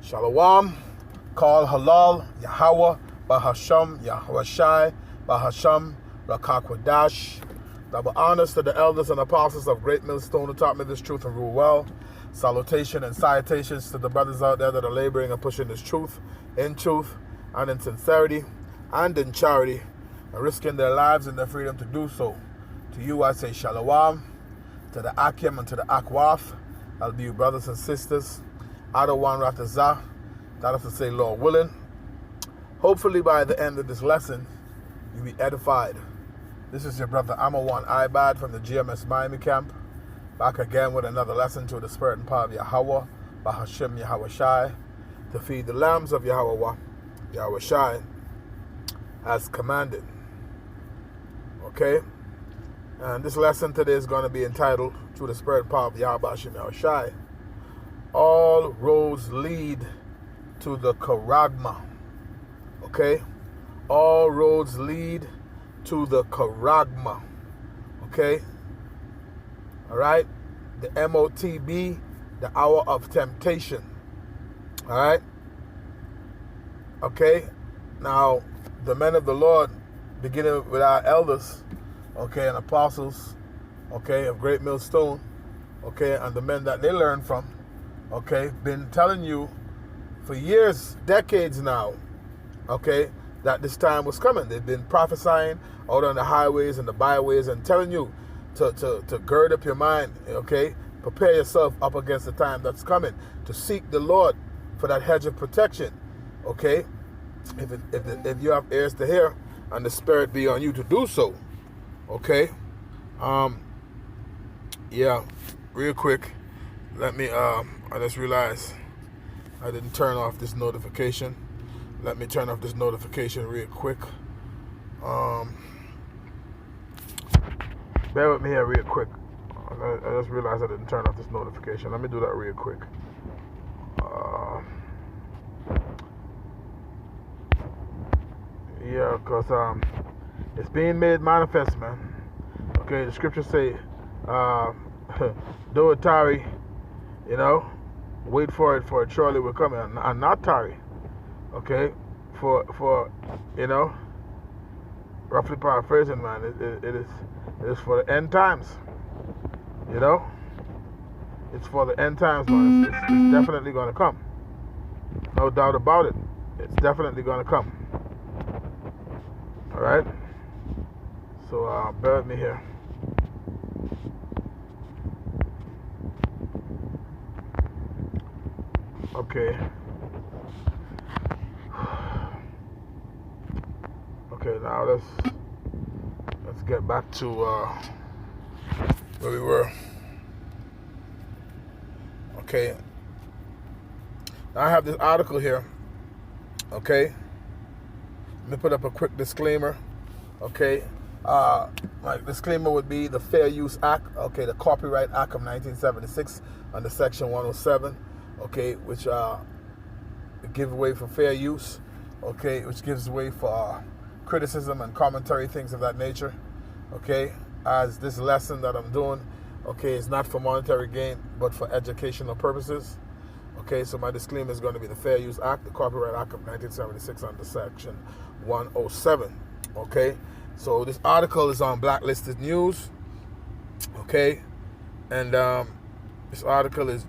Shalom, Kal Halal, Yahweh, Bahasham, Yahweh Bahasham, Rakakwadash. Double honors to the elders and apostles of Great Millstone who taught me this truth and rule well. Salutation and salutations to the brothers out there that are laboring and pushing this truth and in sincerity and in charity and risking their lives and their freedom to do so. To you I say Shalom, to the Akim and to the Akwaf. I'll be you brothers and sisters. Adawan Ratazah, that is to say, Lord willing. Hopefully by the end of this lesson, you'll be edified. This is your brother Amawan Ibad from the GMS Miami camp, back again with another lesson to the spirit and power of Yahweh, Bahashim Yahweh Shai, to feed the lambs of Yahweh, Yahweh Shai, as commanded. Okay? And this lesson today is going to be entitled, through the spirit and power of Yahweh, Bahashim Yahweh Shai, all roads lead to the charagma. Okay? All roads lead to the charagma. Okay? Alright? The MOTB, the hour of temptation. Alright? Okay? Now, the men of the Lord, beginning with our elders, okay, and apostles, okay, of Great Millstone, okay, and the men that they learned from, okay, been telling you for years, decades now, okay, that this time was coming. They've been prophesying out on the highways and the byways and telling you to gird up your mind, okay, prepare yourself up against the time that's coming, to seek the Lord for that hedge of protection, okay, if you have ears to hear and the Spirit be on you to do so, okay. Yeah, real quick, let me, I just realized I didn't turn off this notification. Let me turn off this notification real quick. Bear with me here real quick. I just realized I didn't turn off this notification. Let me do that real quick. Yeah, because it's being made manifest, man. Okay, the scriptures say, though it tarry, you know, wait for it surely will come, and not tarry. Okay, for you know, roughly paraphrasing, man, it is for the end times. You know, it's for the end times, man. It's definitely going to come. No doubt about it. It's definitely going to come. All right. So bear with me here. Okay. Okay, now let's get back to where we were. Okay. Now I have this article here. Okay. Let me put up a quick disclaimer. Okay. My disclaimer would be the Fair Use Act. Okay, the Copyright Act of 1976 under Section 107. Okay, which give way for fair use, okay, which gives way for criticism and commentary, things of that nature, okay, as this lesson that I'm doing, okay, is not for monetary gain, but for educational purposes, okay, so my disclaimer is going to be the Fair Use Act, the Copyright Act of 1976 under Section 107, okay, so this article is on Blacklisted News, okay, and this article is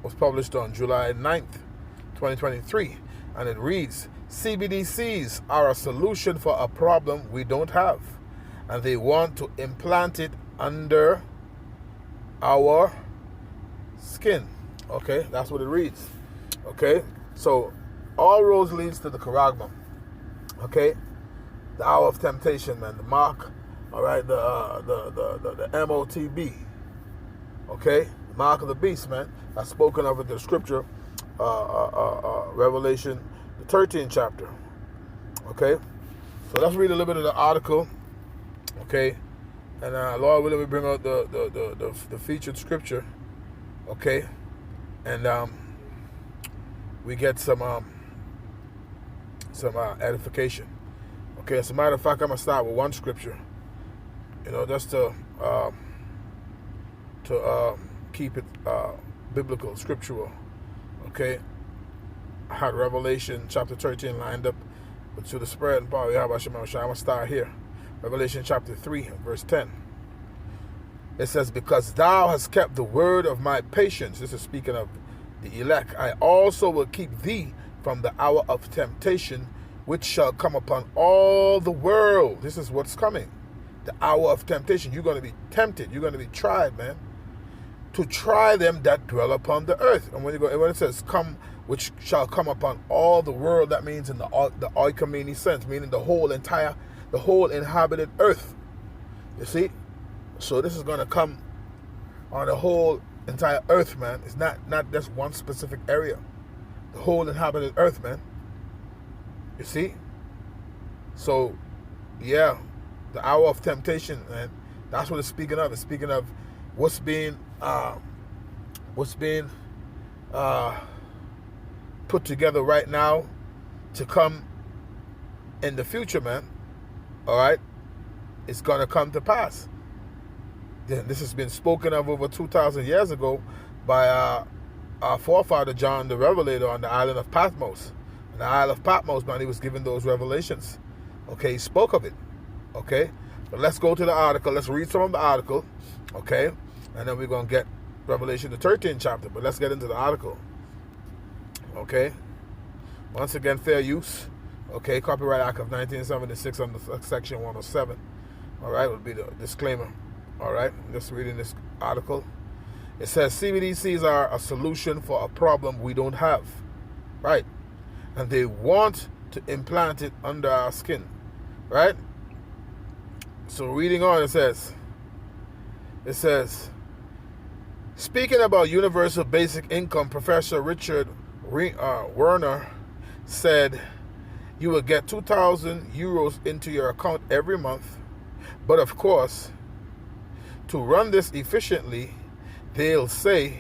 was published on July 9th, 2023, and it reads, CBDCs are a solution for a problem we don't have, and they want to implant it under our skin. Okay, that's what it reads. Okay, so all roads leads to the charagma. Okay, the hour of temptation, man, the mark, all right, the MOTB. Okay, mark of the beast, man. That's spoken of in the scripture, Revelation, the 13th chapter. Okay, so let's read a little bit of the article. Okay, and Lord willing, we bring out the featured scripture. Okay, and we get some edification. Okay, as a matter of fact, I'm gonna start with one scripture. You know, just to keep it biblical, scriptural. Okay, I had Revelation chapter 13 lined up, but through the Spirit and power, I'm going to start here. Revelation chapter 3, verse 10. It says, because thou hast kept the word of my patience. This is speaking of the elect. I also will keep thee from the hour of temptation, which shall come upon all the world. This is what's coming. The hour of temptation. You're going to be tempted. You're going to be tried, man. To try them that dwell upon the earth. And when it says come, which shall come upon all the world, that means in the oikoumene sense, meaning the whole inhabited earth. You see? So this is going to come on the whole entire earth, man. It's not just one specific area. The whole inhabited earth, man. You see? So, yeah, the hour of temptation, man. That's what it's speaking of. It's speaking of what's being put together right now to come in the future, man. All right? It's going to come to pass. This has been spoken of over 2,000 years ago by our forefather John the Revelator on the island of Patmos. On the Isle of Patmos, man, he was given those revelations. Okay, he spoke of it. Okay, but let's go to the article. Let's read some of the article. Okay, and then we're going to get Revelation the 13th chapter. But let's get into the article. Okay, once again, fair use. Okay, Copyright Act of 1976 under Section 107. All right, would be the disclaimer. All right, just reading this article. It says CBDCs are a solution for a problem we don't have, right? And they want to implant it under our skin, right? So reading on, it says, speaking about universal basic income, Professor Richard Werner said you will get 2,000 euros into your account every month, but of course, to run this efficiently, they'll say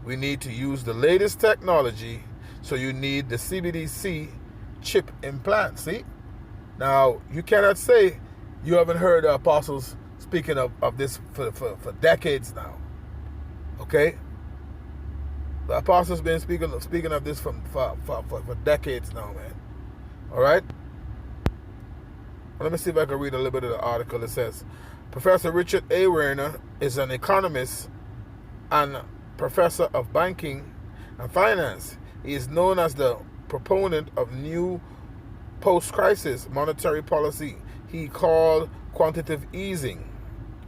we need to use the latest technology, so you need the CBDC chip implant. See? Now, you cannot say you haven't heard the apostles speaking of this for decades now. Okay? The apostles been speaking of this for decades now, man. All right? Let me see if I can read a little bit of the article. It says, Professor Richard A. Werner is an economist and professor of banking and finance. He is known as the proponent of new post-crisis monetary policy he called quantitative easing,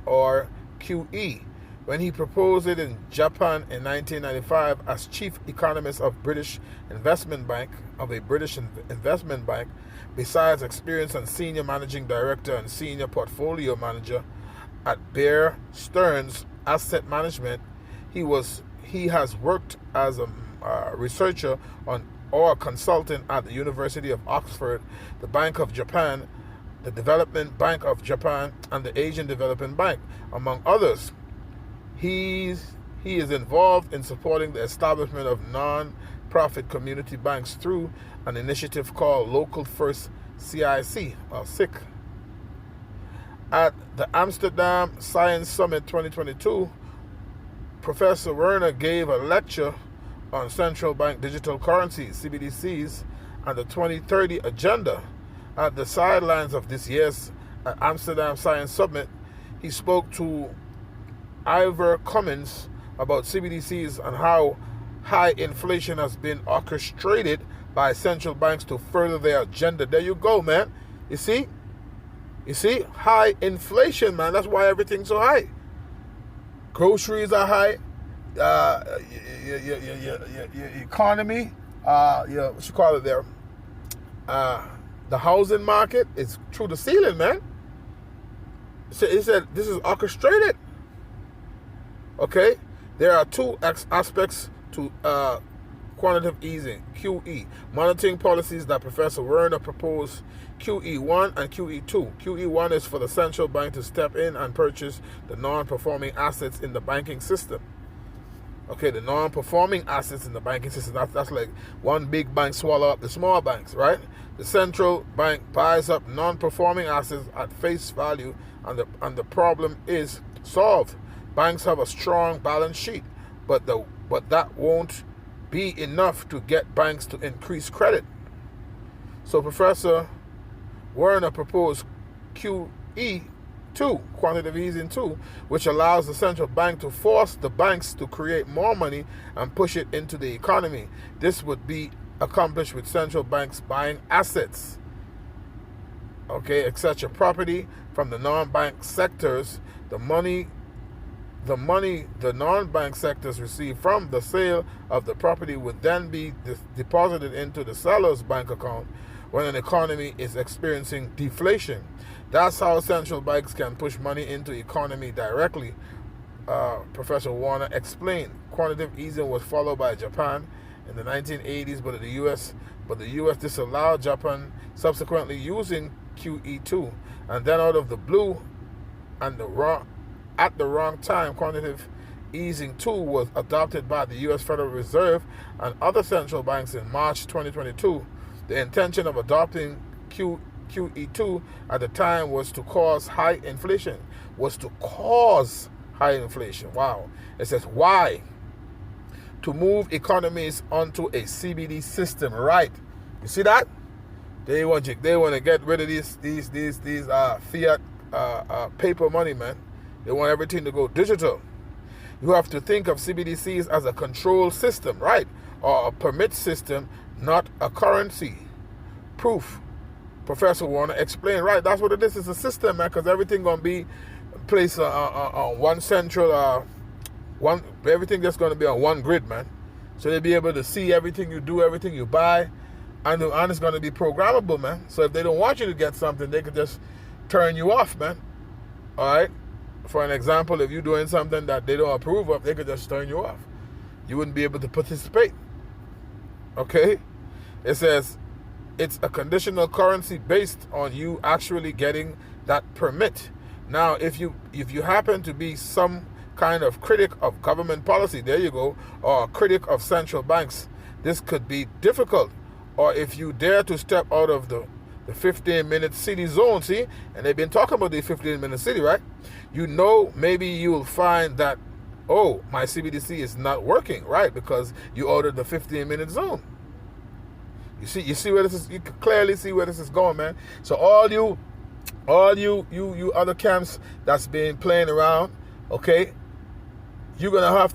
or QE, when he proposed it in Japan in 1995 as chief economist of a British investment bank. Besides experience as senior managing director and senior portfolio manager at Bear Stearns Asset Management, he has worked as a researcher or consultant at the University of Oxford, the Bank of Japan, the Development Bank of Japan, and the Asian Development Bank, among others. He is involved in supporting the establishment of non-profit community banks through an initiative called Local First CIC, or SIC. At the Amsterdam Science Summit 2022, Professor Werner gave a lecture on central bank digital currencies, CBDCs, and the 2030 agenda. At the sidelines of this year's Amsterdam Science Summit, he spoke to Ivor Cummins about CBDCs and how high inflation has been orchestrated by central banks to further their agenda. There you go, man. You see, high inflation, man. That's why everything's so high. Groceries are high. Your economy, what you call it there? The housing market is through the ceiling, man. So he said this is orchestrated. Okay, there are two aspects to quantitative easing, QE, monitoring policies that Professor Werner proposed, QE1 and QE2. QE1 is for the central bank to step in and purchase the non-performing assets in the banking system. Okay, the non-performing assets in the banking system, that's like one big bank swallow up the small banks, right? The central bank buys up non-performing assets at face value, and the problem is solved. Banks have a strong balance sheet, but that won't be enough to get banks to increase credit. So Professor Werner proposed QE2, quantitative easing 2, which allows the central bank to force the banks to create more money and push it into the economy. This would be accomplished with central banks buying assets, etc., property from the non-bank sectors. The money the non-bank sectors receive from the sale of the property would then be deposited into the seller's bank account when an economy is experiencing deflation. That's how central banks can push money into the economy directly, Professor Warner explained. Quantitative easing was followed by Japan in the 1980s, but the U.S. disallowed Japan subsequently using QE2, and then out of the blue and at the wrong time, quantitative easing 2 was adopted by the U.S. Federal Reserve and other central banks in March 2022. The intention of adopting QE2 at the time was to cause high inflation. Wow. It says, why? To move economies onto a CBD system, right? You see that? They want to get rid of these fiat paper money, man. They want everything to go digital. You have to think of CBDCs as a control system, right? Or a permit system, not a currency. Proof. Professor Warner explained, right? That's what it is. It's a system, man, because everything gonna be placed on one central, everything that's gonna be on one grid, man. So they'll be able to see everything you do, everything you buy, and it's gonna be programmable, man. So if they don't want you to get something, they could just turn you off, man. All right. For an example, if you're doing something that they don't approve of, they could just turn you off. You wouldn't be able to participate. Okay? It says it's a conditional currency based on you actually getting that permit. Now, if you happen to be some kind of critic of government policy, there you go, or a critic of central banks, this could be difficult. Or if you dare to step out of the 15-minute city zone, see? And they've been talking about the 15-minute city, right? Maybe you'll find that, oh, my CBDC is not working, right? Because you ordered the 15-minute zone. You see where this is, you can clearly see where this is going, man. So all you other camps that's been playing around, okay, you're gonna have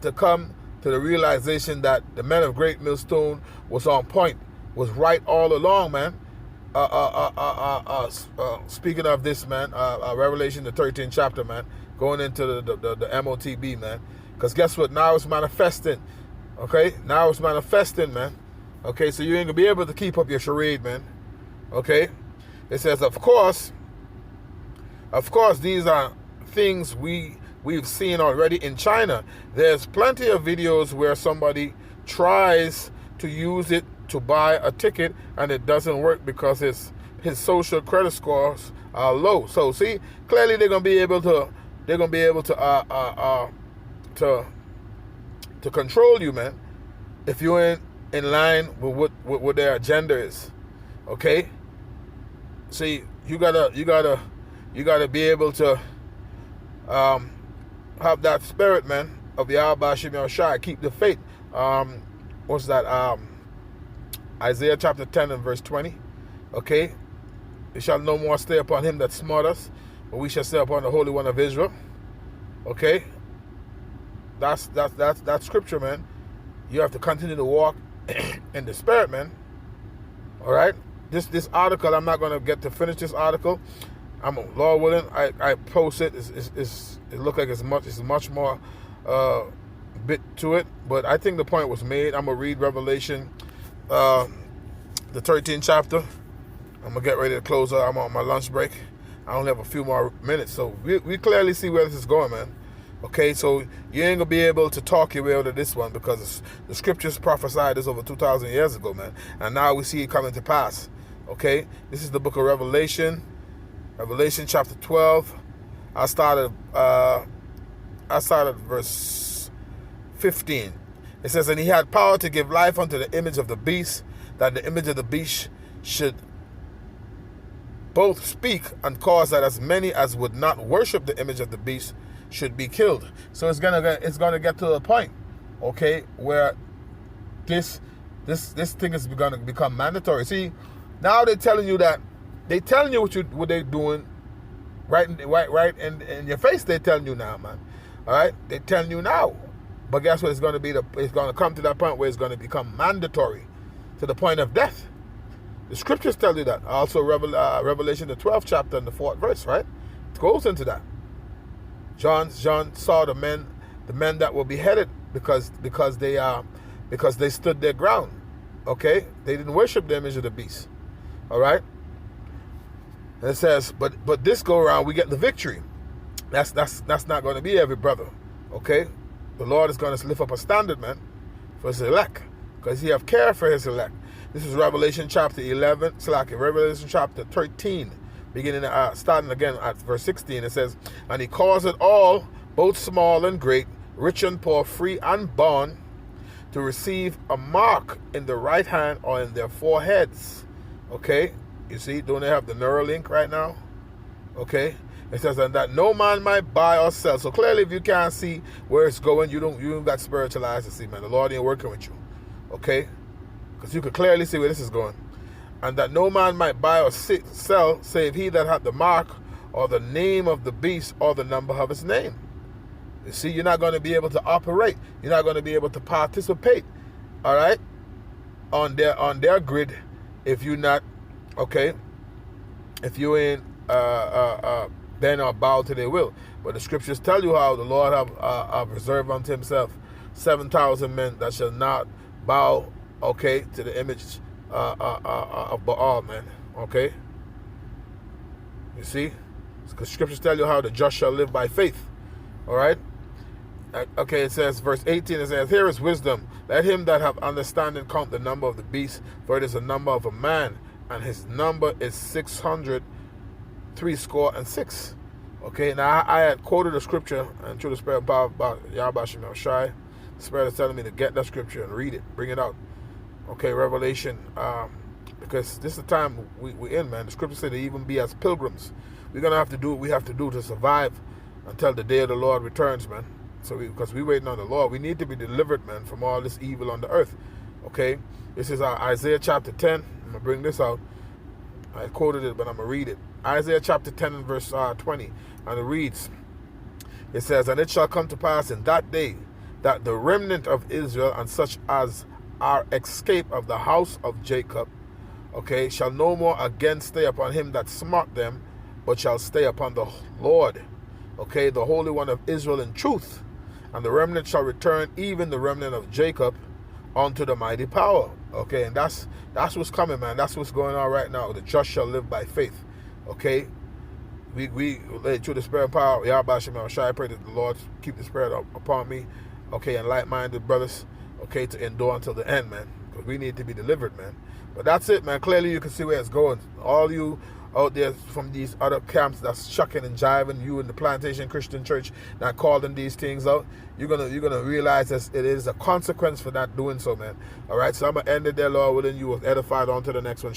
to come to the realization that the men of Great Millstone was on point, was right all along, man. Speaking of this, man, Revelation, the 13th chapter, man, going into the MOTB, man, because guess what? Now it's manifesting, okay? Now it's manifesting, man. Okay, so you ain't gonna be able to keep up your charade, man. Okay? It says, of course, these are things we've seen already in China. There's plenty of videos where somebody tries to use it to buy a ticket and it doesn't work because his social credit scores are low. So see, clearly they're gonna be able to control you, man, if you ain't in line with what their agenda is. Okay? See, you gotta be able to have that spirit, man, of the Al-Bashim Shai. Keep the faith. What's that? Isaiah chapter 10 and verse 20. Okay? We shall no more stay upon him that smote us, but we shall stay upon the Holy One of Israel. Okay? That's scripture, man. You have to continue to walk in the spirit, man. All right? This article, I'm not going to get to finish this article. Lord willing, I post it. It looks like it's much more bit to it, but I think the point was made. I'm going to read Revelation, the 13th chapter. I'm going to get ready to close up. I'm on my lunch break. I only have a few more minutes, so we clearly see where this is going, man. Okay, so you ain't going to be able to talk your way out of this one because the scriptures prophesied this over 2,000 years ago, man. And now we see it coming to pass. Okay, this is the book of Revelation. Revelation chapter 12. I started verse 15. It says, and he had power to give life unto the image of the beast, that the image of the beast should both speak and cause that as many as would not worship the image of the beast should be killed. So it's gonna get to the point, okay, where this thing is going to become mandatory. See, now they're telling you that, they telling you what they're doing, right in your face. They're telling you now, man. All right, they're telling you now. But guess what? It's going to come to that point where it's going to become mandatory, to the point of death. The scriptures tell you that. Also, Revelation, the 12th chapter and the 4th verse, right? It goes into that. John saw the men that were beheaded because they stood their ground. Okay, they didn't worship the image of the beast. All right. And it says, but this go around we get the victory. That's not going to be every brother. Okay, the Lord is going to lift up a standard, man, for his elect, because he have care for his elect. This is Revelation chapter 11, Revelation chapter 13, beginning starting again at verse 16. It says, and he caused all, both small and great, rich and poor, free and bond, to receive a mark in the right hand or in their foreheads. Okay, you see, don't they have the Neuralink right now? Okay, it says, and that no man might buy or sell. So clearly, if you can't see where it's going, you don't got spiritual eyes to see, man. The Lord ain't working with you. Okay, because you could clearly see where this is going. And that no man might buy or sell, save he that hath the mark or the name of the beast or the number of his name. You see, you're not going to be able to operate. You're not going to be able to participate, all right, on their grid if you're not, okay, if you ain't bend or bow to their will. But the scriptures tell you how the Lord have reserved unto himself 7,000 men that shall not bow, okay, to the image of Baal, man. Okay, you see, because scriptures tell you how the just shall live by faith. All right. Okay, it says, verse 18, it says, here is wisdom. Let him that have understanding count the number of the beast, for it is the number of a man, and his number is 666. Okay, now I had quoted a scripture, and through the Spirit of power about Yahweh Shem Shai, the Spirit is telling me to get that scripture and read it, bring it out. Okay, Revelation, because this is the time we're in, man. The scripture said to even be as pilgrims. We're going to have to do what we have to do to survive until the day of the Lord returns, man. So because we're waiting on the Lord, we need to be delivered, man, from all this evil on the earth. Okay, this is Isaiah chapter 10. I'm going to bring this out. I quoted it, but I'm going to read it. Isaiah chapter 10 and verse 20. And it reads, it says, and it shall come to pass in that day that the remnant of Israel and such as are escaped of the house of Jacob, okay, shall no more again stay upon him that smote them, but shall stay upon the Lord, okay, the Holy One of Israel in truth. And the remnant shall return, even the remnant of Jacob, unto the mighty power. Okay, and that's what's coming, man. That's what's going on right now. The just shall live by faith. Okay, we through the Spirit of power, Yahweh Shem Shai, I pray that the Lord keep the Spirit upon me. Okay, and like-minded brothers. Okay, to endure until the end, man. Because we need to be delivered, man. But that's it, man. Clearly, you can see where it's going. All you out there from these other camps that's shucking and jiving, you in the Plantation Christian Church that calling these things out, you're gonna realize that it is a consequence for not doing so, man. All right, so I'm gonna end it there, Lord willing. You will edified on to the next one.